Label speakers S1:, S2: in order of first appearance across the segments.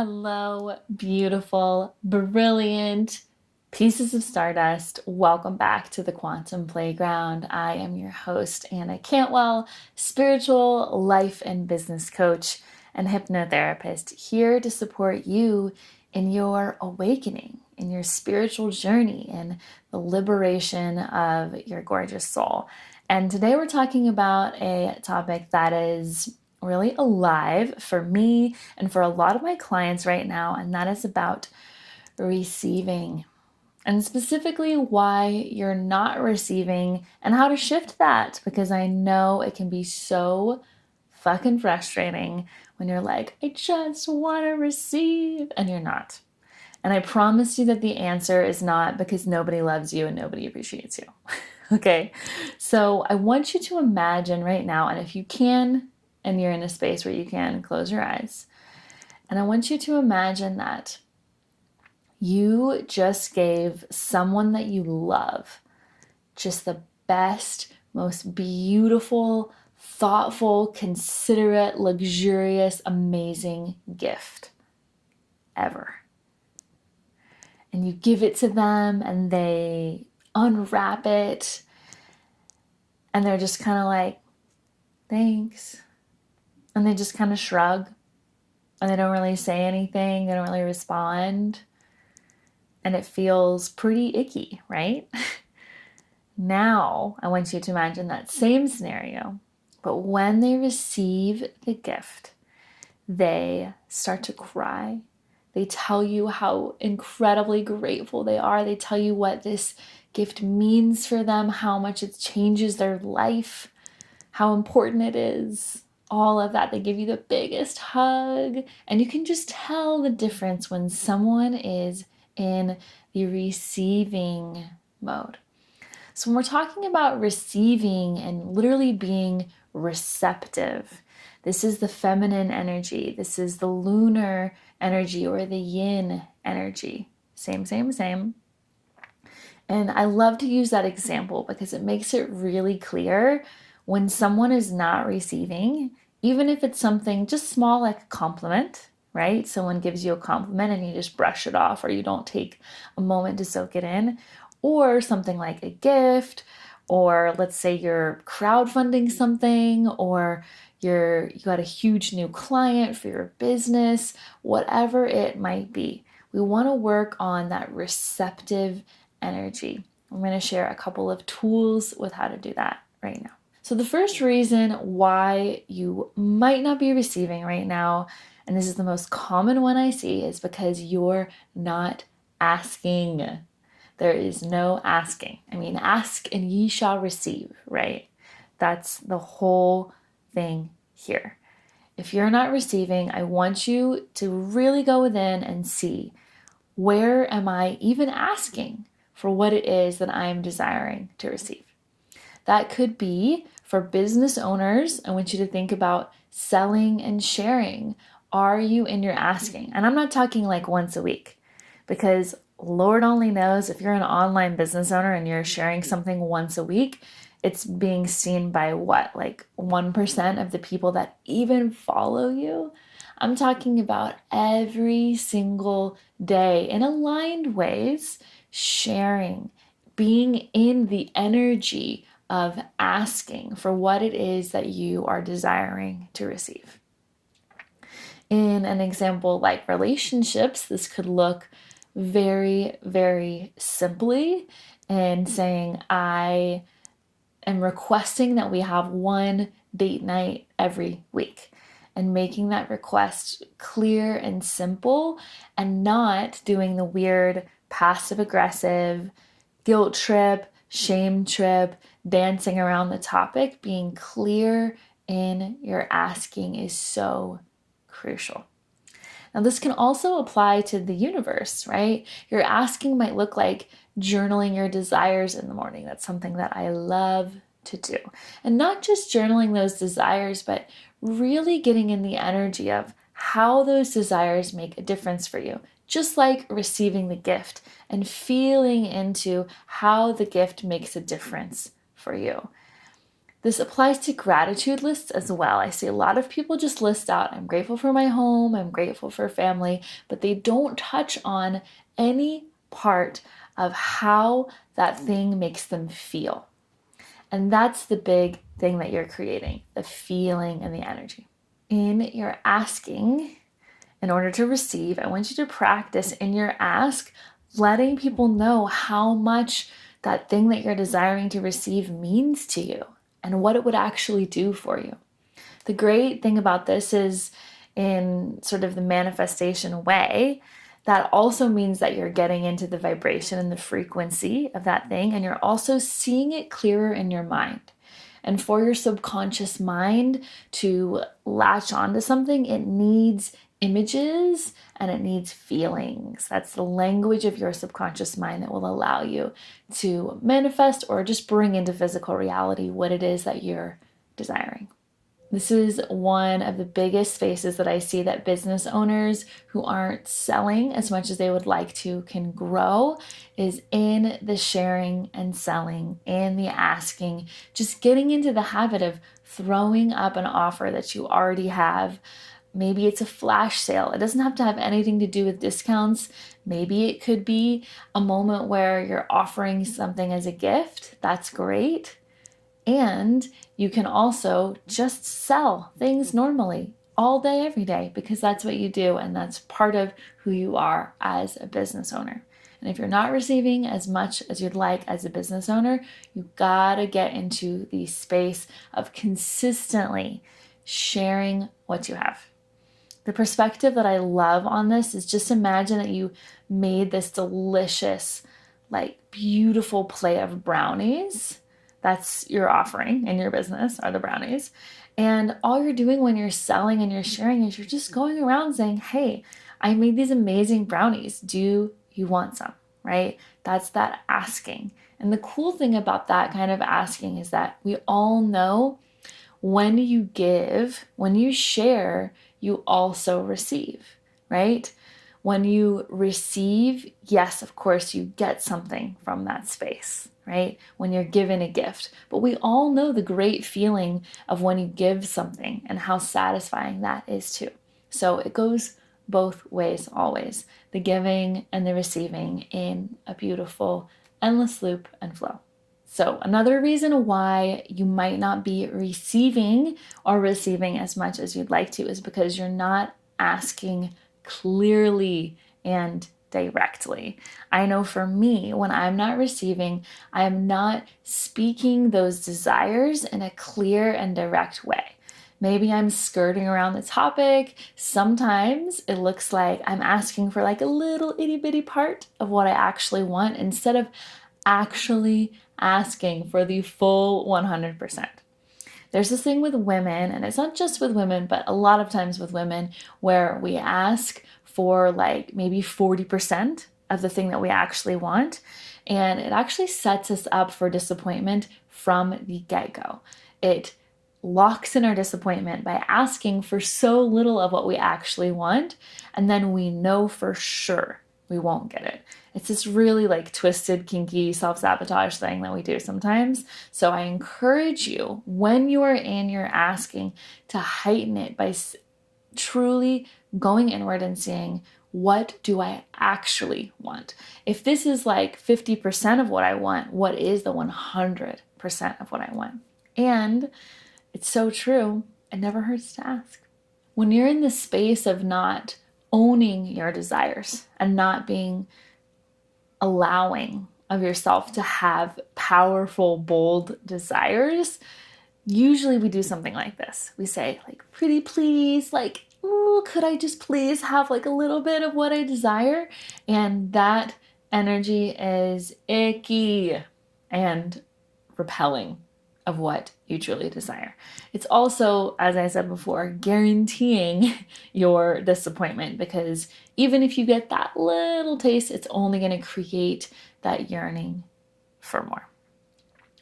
S1: Hello, beautiful, brilliant pieces of stardust. Welcome back to the Quantum Playground. I am your host, Anna Cantwell, spiritual life and business coach and hypnotherapist, here to support you in your awakening, in your spiritual journey, in the liberation of your gorgeous soul. And today we're talking about a topic that is really alive for me and for a lot of my clients right now, and that is about receiving, and specifically why you're not receiving and how to shift that, because I know it can be so fucking frustrating when you're like, I just want to receive, and you're not. And I promise you that the answer is not because nobody loves you and nobody appreciates you. Okay, so I want you to imagine right now, and if you can, and you're in a space where you can, close your eyes. And I want you to imagine that you just gave someone that you love just the best, most beautiful, thoughtful, considerate, luxurious, amazing gift ever. And you give it to them and they unwrap it and they're just kind of like, thanks. And they just kind of shrug and they don't really say anything. They don't really respond. And it feels pretty icky, right? Now, I want you to imagine that same scenario, but when they receive the gift, they start to cry. They tell you how incredibly grateful they are. They tell you what this gift means for them, how much it changes their life, how important it is. All of that. They give you the biggest hug. And you can just tell the difference when someone is in the receiving mode. So when we're talking about receiving and literally being receptive, this is the feminine energy. This is the lunar energy or the yin energy. Same. And I love to use that example because it makes it really clear when someone is not receiving, even if it's something just small like a compliment, right? Someone gives you a compliment and you just brush it off or you don't take a moment to soak it in, or something like a gift, or let's say you're crowdfunding something, or you got a huge new client for your business, whatever it might be. We want to work on that receptive energy. I'm going to share a couple of tools with how to do that right now. So the first reason why you might not be receiving right now, and this is the most common one I see, is because you're not asking. There is no asking. I mean, ask and ye shall receive, right? That's the whole thing here. If you're not receiving, I want you to really go within and see, where am I even asking for what it is that I'm desiring to receive? That could be for business owners. I want you to think about selling and sharing. Are you in your asking? And I'm not talking like once a week, because Lord only knows if you're an online business owner and you're sharing something once a week, it's being seen by what? Like 1% of the people that even follow you? I'm talking about every single day in aligned ways, sharing, being in the energy of asking for what it is that you are desiring to receive. In an example like relationships, this could look very, very simply in saying, I am requesting that we have one date night every week, and making that request clear and simple, and not doing the weird passive aggressive guilt trip, shame trip, dancing around the topic. Being clear in your asking is so crucial. Now, this can also apply to the universe, right? Your asking might look like journaling your desires in the morning. That's something that I love to do. And not just journaling those desires, but really getting in the energy of how those desires make a difference for you. Just like receiving the gift and feeling into how the gift makes a difference for you. This applies to gratitude lists as well. I see a lot of people just list out, I'm grateful for my home, I'm grateful for family, but they don't touch on any part of how that thing makes them feel. And that's the big thing that you're creating, the feeling and the energy. In your asking, in order to receive, I want you to practice in your ask, letting people know how much that thing that you're desiring to receive means to you and what it would actually do for you. The great thing about this is, in sort of the manifestation way, that also means that you're getting into the vibration and the frequency of that thing, and you're also seeing it clearer in your mind. And for your subconscious mind to latch onto something, it needs images and it needs feelings. That's the language of your subconscious mind that will allow you to manifest or just bring into physical reality what it is that you're desiring. This is one of the biggest spaces that I see that business owners who aren't selling as much as they would like to can grow, is in the sharing and selling, in the asking, just getting into the habit of throwing up an offer that you already have. Maybe it's a flash sale. It doesn't have to have anything to do with discounts. Maybe it could be a moment where you're offering something as a gift. That's great. And you can also just sell things normally all day, every day, because that's what you do. And that's part of who you are as a business owner. And if you're not receiving as much as you'd like as a business owner, you gotta get into the space of consistently sharing what you have. The perspective that I love on this is, just imagine that you made this delicious, beautiful plate of brownies. That's your offering in your business, are the brownies. And all you're doing when you're selling and you're sharing is you're just going around saying, hey, I made these amazing brownies. Do you want some? Right? That's that asking. And the cool thing about that kind of asking is that we all know when you give, when you share, you also receive, right? When you receive, yes, of course, you get something from that space, right? When you're given a gift. But we all know the great feeling of when you give something and how satisfying that is too. So it goes both ways always, the giving and the receiving, in a beautiful, endless loop and flow. So another reason why you might not be receiving as much as you'd like to is because you're not asking clearly and directly. I know for me, when I'm not receiving, I am not speaking those desires in a clear and direct way. Maybe I'm skirting around the topic. Sometimes it looks like I'm asking for a little itty bitty part of what I actually want, instead of actually asking for the full 100%. There's this thing with women, and it's not just with women, but a lot of times with women, where we ask for maybe 40% of the thing that we actually want. And it actually sets us up for disappointment from the get-go. It locks in our disappointment by asking for so little of what we actually want, and then we know for sure we won't get it. It's this really twisted, kinky self-sabotage thing that we do sometimes. So I encourage you, when you are in your asking, to heighten it by truly going inward and seeing, what do I actually want? If this is 50% of what I want, what is the 100% of what I want? And it's so true, it never hurts to ask. When you're in the space of not owning your desires and not being allowing of yourself to have powerful, bold desires, usually we do something like this. We say, pretty please, ooh, could I just please have a little bit of what I desire? And that energy is icky and repelling of what you truly desire. It's also, as I said before, guaranteeing your disappointment, because even if you get that little taste, it's only going to create that yearning for more.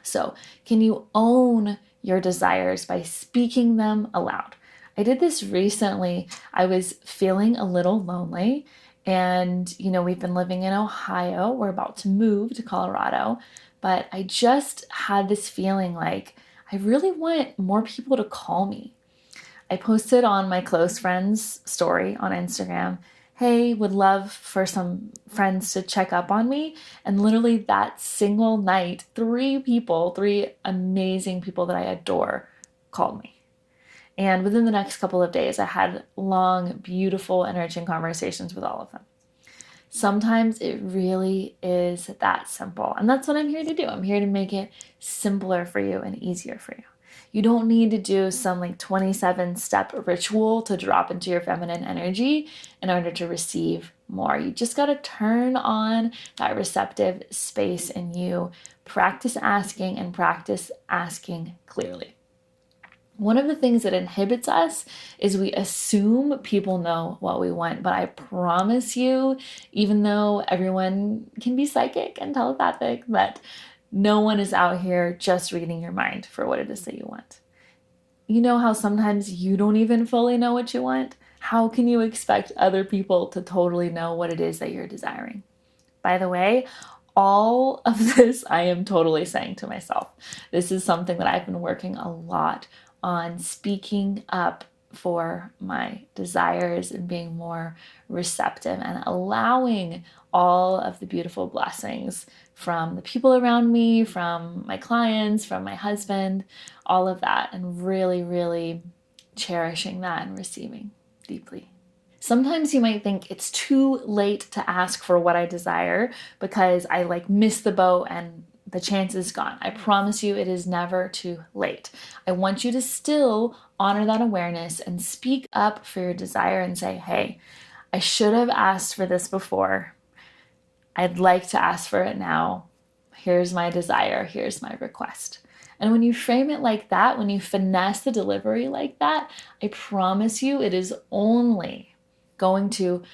S1: So, can you own your desires by speaking them aloud? I did this recently. I was feeling a little lonely, and we've been living in Ohio. We're about to move to Colorado. But I just had this feeling I I really want more people to call me. I posted on my close friends story on Instagram, hey, would love for some friends to check up on me. And literally that single night, 3 amazing people that I adore called me. And within the next couple of days, I had long, beautiful, enriching conversations with all of them. Sometimes it really is that simple. And that's what I'm here to do. I'm here to make it simpler for you and easier for you. You don't need to do some 27-step ritual to drop into your feminine energy in order to receive more. You just got to turn on that receptive space in you, practice asking and practice asking clearly. One of the things that inhibits us is we assume people know what we want. But I promise you, even though everyone can be psychic and telepathic, that no one is out here just reading your mind for what it is that you want. You know how sometimes you don't even fully know what you want? How can you expect other people to totally know what it is that you're desiring? By the way, all of this I am totally saying to myself. This is something that I've been working a lot on, speaking up for my desires and being more receptive and allowing all of the beautiful blessings from the people around me, from my clients, from my husband, all of that, and really, really cherishing that and receiving deeply. Sometimes you might think it's too late to ask for what I desire because I missed the boat and the chance is gone. I promise you it is never too late. I want you to still honor that awareness and speak up for your desire and say, hey, I should have asked for this before. I'd like to ask for it now. Here's my desire. Here's my request. And when you frame it like that, when you finesse the delivery like that, I promise you it is only going to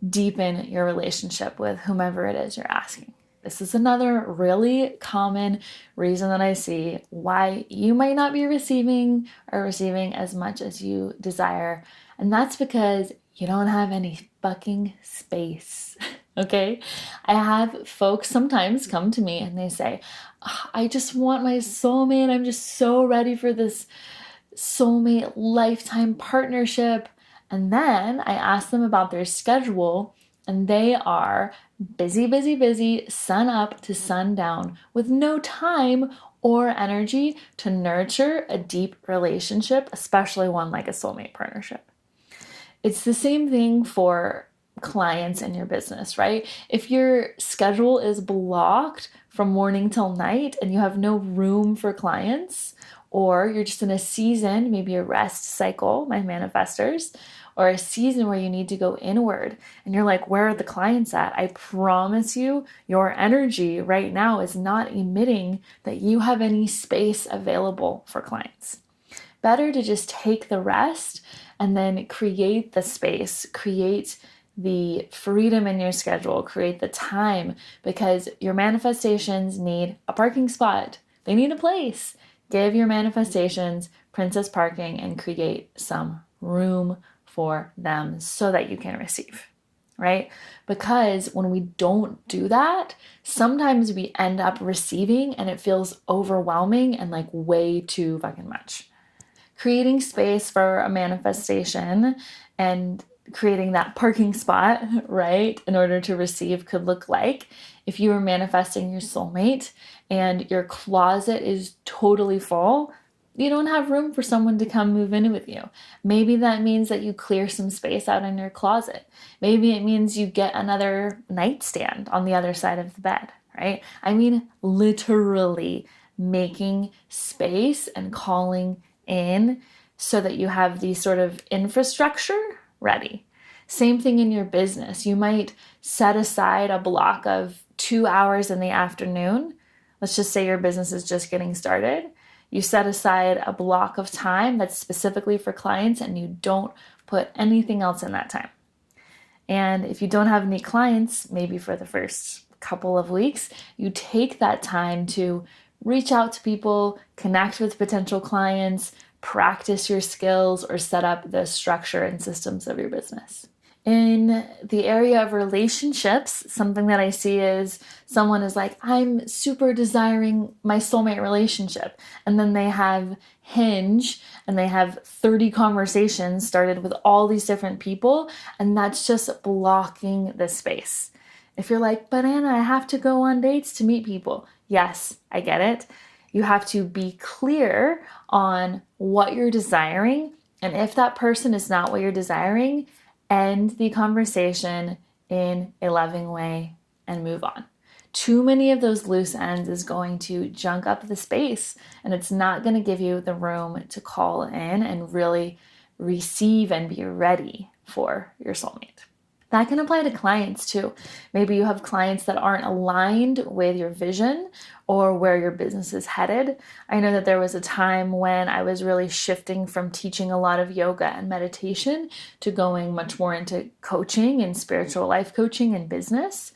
S1: deepen your relationship with whomever it is you're asking. This is another really common reason that I see why you might not be receiving as much as you desire. And that's because you don't have any fucking space. Okay? I have folks sometimes come to me and they say, I just want my soulmate. I'm just so ready for this soulmate lifetime partnership. And then I ask them about their schedule, and they are busy, busy, busy, sun up to sundown, with no time or energy to nurture a deep relationship, especially one like a soulmate partnership. It's the same thing for clients in your business, right? If your schedule is blocked from morning till night and you have no room for clients, or you're just in a season, maybe a rest cycle, my manifestors, or a season where you need to go inward and you're like, where are the clients at? I promise you, your energy right now is not emitting that you have any space available for clients. Better to just take the rest and then create the space, create the freedom in your schedule, create the time, because your manifestations need a parking spot. They need a place. Give your manifestations princess parking and create some room for them so that you can receive, right? Because when we don't do that, sometimes we end up receiving and it feels overwhelming and way too fucking much. Creating space for a manifestation and creating that parking spot, right, in order to receive could look like if you were manifesting your soulmate and your closet is totally full, you don't have room for someone to come move in with you. Maybe that means that you clear some space out in your closet. Maybe it means you get another nightstand on the other side of the bed, right? I mean, literally making space and calling in so that you have the sort of infrastructure ready. Same thing in your business. You might set aside a block of 2 hours in the afternoon. Let's just say your business is just getting started. You set aside a block of time that's specifically for clients and you don't put anything else in that time. And if you don't have any clients, maybe for the first couple of weeks, you take that time to reach out to people, connect with potential clients, practice your skills, or set up the structure and systems of your business. In the area of relationships, something that I see is someone is like, I'm super desiring my soulmate relationship. And then they have Hinge and they have 30 conversations started with all these different people. And that's just blocking the space. If you're like, but Anna, I have to go on dates to meet people. Yes, I get it. You have to be clear on what you're desiring. And if that person is not what you're desiring, end the conversation in a loving way and move on. Too many of those loose ends is going to junk up the space, and it's not going to give you the room to call in and really receive and be ready for your soulmate. That can apply to clients too. Maybe you have clients that aren't aligned with your vision or where your business is headed. I know that there was a time when I was really shifting from teaching a lot of yoga and meditation to going much more into coaching and spiritual life coaching and business.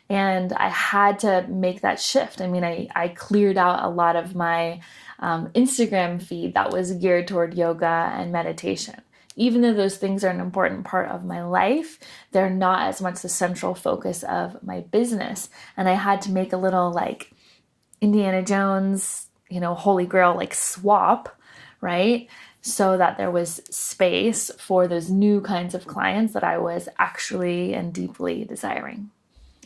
S1: And I had to make that shift. I mean, I cleared out a lot of my Instagram feed that was geared toward yoga and meditation. Even though those things are an important part of my life, they're not as much the central focus of my business. And I had to make a little like Indiana Jones, Holy Grail like swap, right? So that there was space for those new kinds of clients that I was actually and deeply desiring.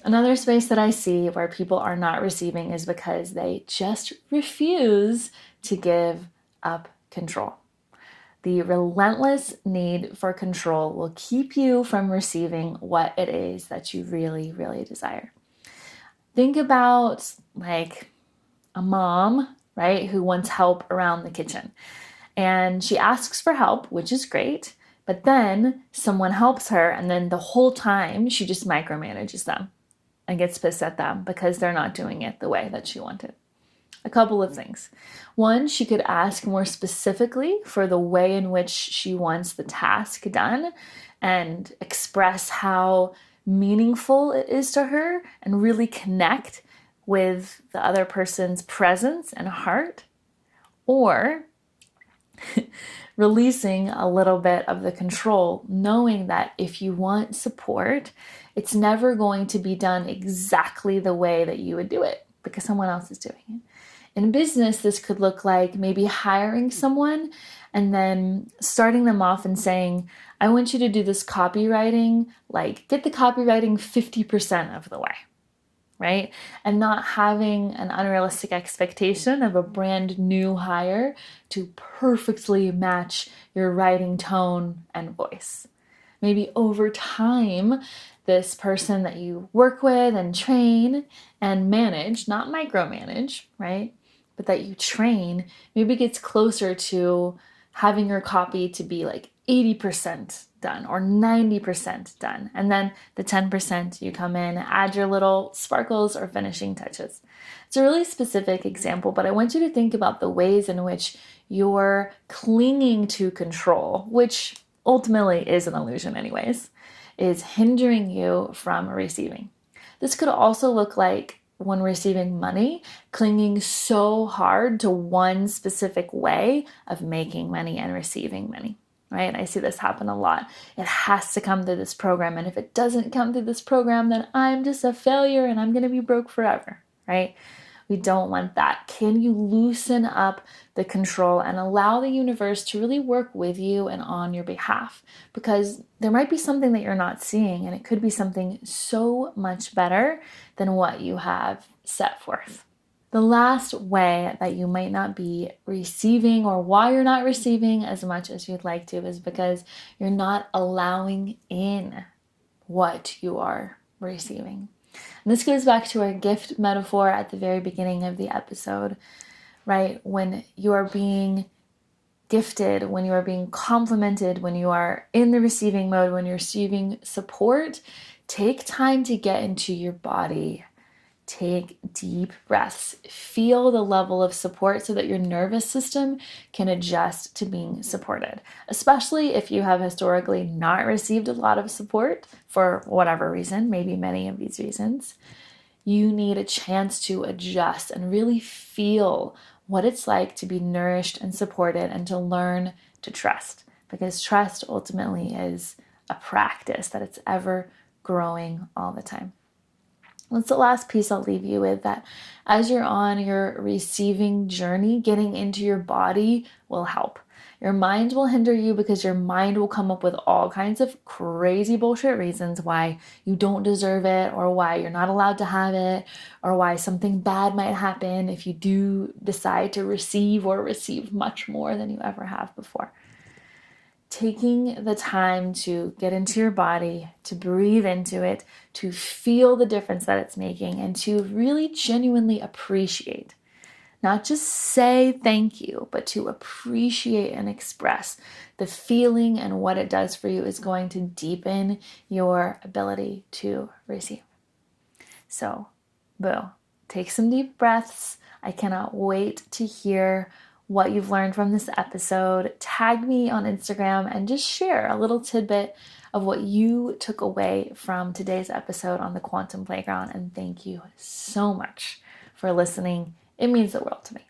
S1: Another space that I see where people are not receiving is because they just refuse to give up control. The relentless need for control will keep you from receiving what it is that you really, really desire. Think about like a mom, right, who wants help around the kitchen. And she asks for help, which is great, but then someone helps her, and then the whole time she just micromanages them and gets pissed at them because they're not doing it the way that she wanted. A couple of things. One, she could ask more specifically for the way in which she wants the task done and express how meaningful it is to her and really connect with the other person's presence and heart. Or releasing a little bit of the control, knowing that if you want support, it's never going to be done exactly the way that you would do it because someone else is doing it. In business, this could look like maybe hiring someone and then starting them off and saying, I want you to do this copywriting, like get the copywriting 50% of the way, right? And not having an unrealistic expectation of a brand new hire to perfectly match your writing tone and voice. Maybe over time, this person that you work with and train and manage, not micromanage, right? But that you train, maybe gets closer to having your copy to be like 80% done or 90% done. And then the 10% you come in, add your little sparkles or finishing touches. It's a really specific example, but I want you to think about the ways in which you're clinging to control, which ultimately is an illusion anyways, is hindering you from receiving. This could also look like when receiving money, clinging so hard to one specific way of making money and receiving money, right? I see this happen a lot. It has to come through this program. And if it doesn't come through this program, then I'm just a failure and I'm going to be broke forever, right? We don't want that. Can you loosen up the control and allow the universe to really work with you and on your behalf? Because there might be something that you're not seeing, and it could be something so much better than what you have set forth. The last way that you might not be receiving, or why you're not receiving as much as you'd like to, is because you're not allowing in what you are receiving. And this goes back to our gift metaphor at the very beginning of the episode, right? When you are being gifted, when you are being complimented, when you are in the receiving mode, when you're receiving support, take time to get into your body. Take deep breaths. Feel the level of support so that your nervous system can adjust to being supported, especially if you have historically not received a lot of support for whatever reason, maybe many of these reasons. You need a chance to adjust and really feel what it's like to be nourished and supported and to learn to trust, because trust ultimately is a practice, that it's ever growing all the time. That's the last piece I'll leave you with, that as you're on your receiving journey, getting into your body will help. Your mind will hinder you because your mind will come up with all kinds of crazy bullshit reasons why you don't deserve it, or why you're not allowed to have it, or why something bad might happen if you do decide to receive, or receive much more than you ever have before. Taking the time to get into your body, to breathe into it, to feel the difference that it's making, and to really genuinely appreciate. Not just say thank you, but to appreciate and express the feeling and what it does for you is going to deepen your ability to receive. So, boo, take some deep breaths. I cannot wait to hear what you've learned from this episode. Tag me on Instagram and just share a little tidbit of what you took away from today's episode on the Quantum Playground. And thank you so much for listening. It means the world to me.